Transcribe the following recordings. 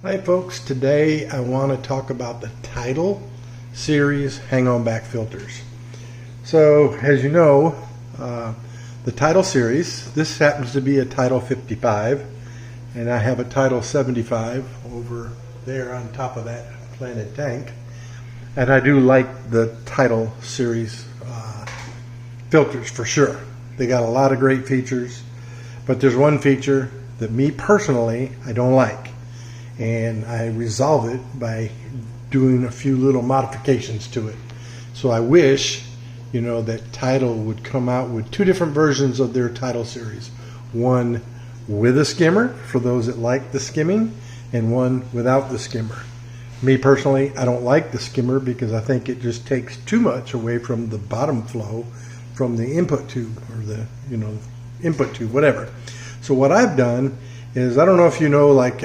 Hi folks, today I want to talk about the Tidal series hang-on back filters. So as you know, the Tidal series, this happens to be a Tidal 55 and I have a Tidal 75 over there on top of that planted tank, and I do like the Tidal series filters for sure. They got a lot of great features, but there's one feature that me personally I don't like, and I resolve it by doing a few little modifications to it. So I wish, that Tidal would come out with two different versions of their Tidal series. One with a skimmer for those that like the skimming, and one without the skimmer. Me personally, I don't like the skimmer because I think it just takes too much away from the bottom flow from the input tube, or the input tube, whatever. So what I've done is, I don't know if you know, like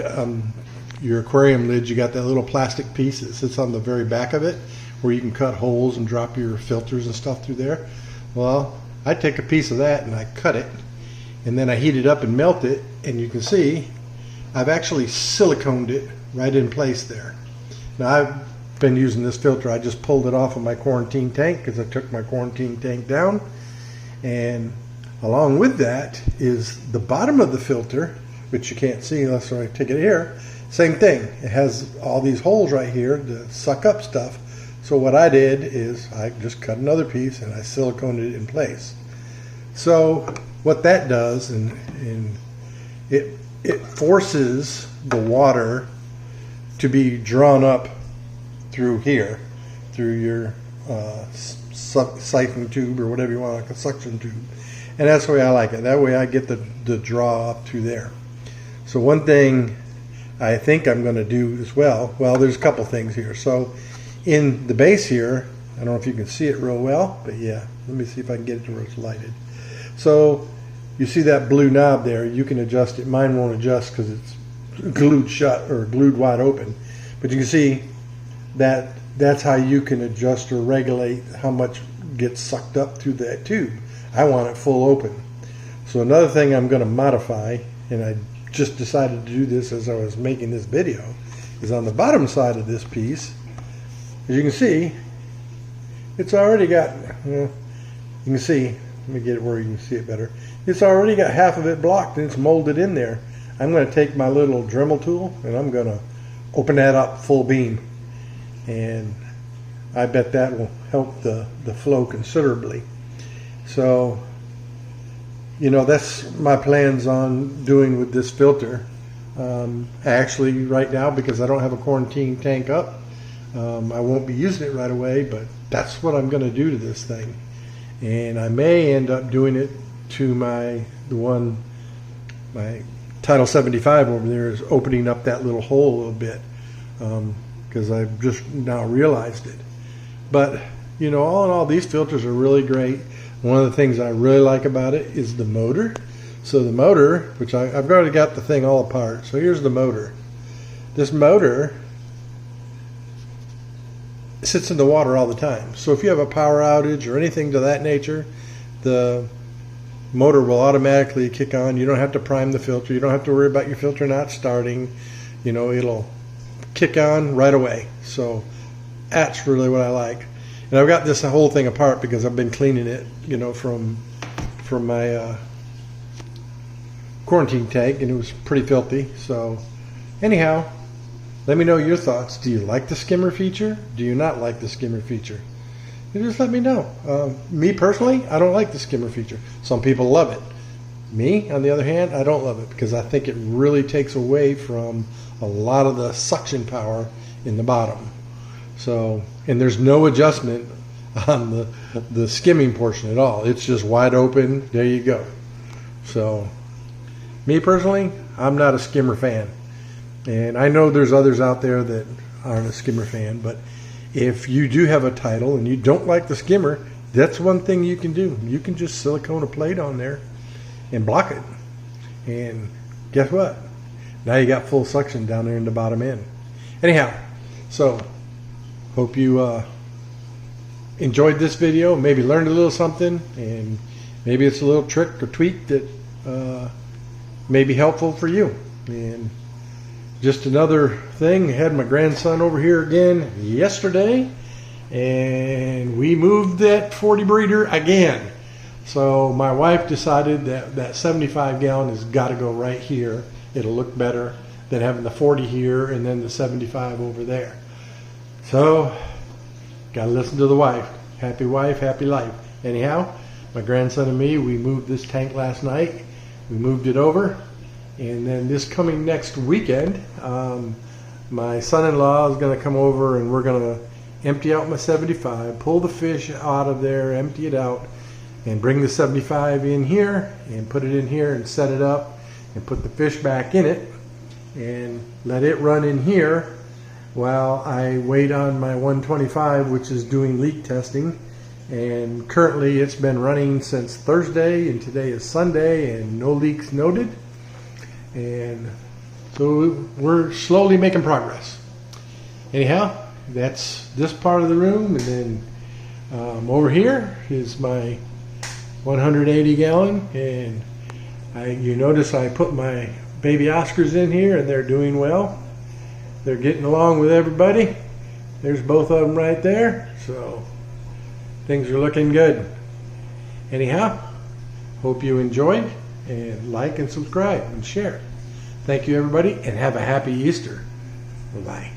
your aquarium lids, you got that little plastic piece that sits on the very back of it where you can cut holes and drop your filters and stuff through there. Well, I take a piece of that and I cut it, and then I heat it up and melt it, and you can see I've actually siliconed it right in place there. Now I've been using this filter, I just pulled it off of my quarantine tank because I took my quarantine tank down, and along with that is the bottom of the filter, which you can't see unless I take it here. Same thing, it has all these holes right here to suck up stuff. So what I did is I just cut another piece and I siliconed it in place. So what that does, and it forces the water to be drawn up through here, through your siphon tube, or whatever you want, like a suction tube. And that's the way I like it. That way I get the draw up through there. So one thing I think I'm going to do as well, there's a couple things here. So in the base here, I don't know if you can see it real well, but yeah, let me see if I can get it to where it's lighted. So you see that blue knob there, you can adjust it. Mine won't adjust because it's glued shut or glued wide open, but you can see that that's how you can adjust or regulate how much gets sucked up through that tube. I want it full open. So another thing I'm going to modify, and I just decided to do this as I was making this video, is on the bottom side of this piece. As you can see, it's already got, you can see, let me get it where you can see it better. It's already got half of it blocked and it's molded in there. I'm going to take my little Dremel tool and I'm going to open that up full beam, and I bet that will help the flow considerably. So that's my plans on doing with this filter. Actually right now, because I don't have a quarantine tank up, I won't be using it right away, but that's what I'm going to do to this thing. And I may end up doing it to my Tidal 75 over there, is opening up that little hole a little bit, because I've just now realized it. But all in all, these filters are really great. One of the things I really like about it is the motor. So the motor, which I've already got the thing all apart. So here's the motor. This motor sits in the water all the time. So if you have a power outage or anything to that nature, the motor will automatically kick on. You don't have to prime the filter. You don't have to worry about your filter not starting. It'll kick on right away. So that's really what I like. And I've got this whole thing apart because I've been cleaning it, from my quarantine tank, and it was pretty filthy. So anyhow, let me know your thoughts. Do you like the skimmer feature? Do you not like the skimmer feature? You just let me know. Me personally, I don't like the skimmer feature. Some people love it. Me, on the other hand, I don't love it because I think it really takes away from a lot of the suction power in the bottom. So, and there's no adjustment on the skimming portion at all. It's just wide open. There you go. So, me personally, I'm not a skimmer fan. And I know there's others out there that aren't a skimmer fan, but if you do have a Tidal and you don't like the skimmer, that's one thing you can do. You can just silicone a plate on there and block it. And guess what? Now you got full suction down there in the bottom end. Anyhow, so hope you enjoyed this video, maybe learned a little something, and maybe it's a little trick or tweak that may be helpful for you. And just another thing. I had my grandson over here again yesterday, and we moved that 40 breeder again. So my wife decided that 75 gallon has got to go right here. It'll look better than having the 40 here and then the 75 over there. So gotta listen to the wife. Happy wife, happy life. Anyhow, my grandson and me, we moved this tank last night. We moved it over, and then this coming next weekend, my son-in-law is going to come over, and we're going to empty out my 75, pull the fish out of there, empty it out, and bring the 75 in here and put it in here and set it up and put the fish back in it and let it run in here while I wait on my 125, which is doing leak testing. And currently it's been running since Thursday, and today is Sunday, and no leaks noted. And so we're slowly making progress. Anyhow, that's this part of the room, and then over here is my 180 gallon, and you notice I put my baby Oscars in here, and they're doing well. They're getting along with everybody. There's both of them right there, so things are looking good. Anyhow, hope you enjoyed, and like and subscribe and share. Thank you, everybody, and have a happy Easter. Bye-bye.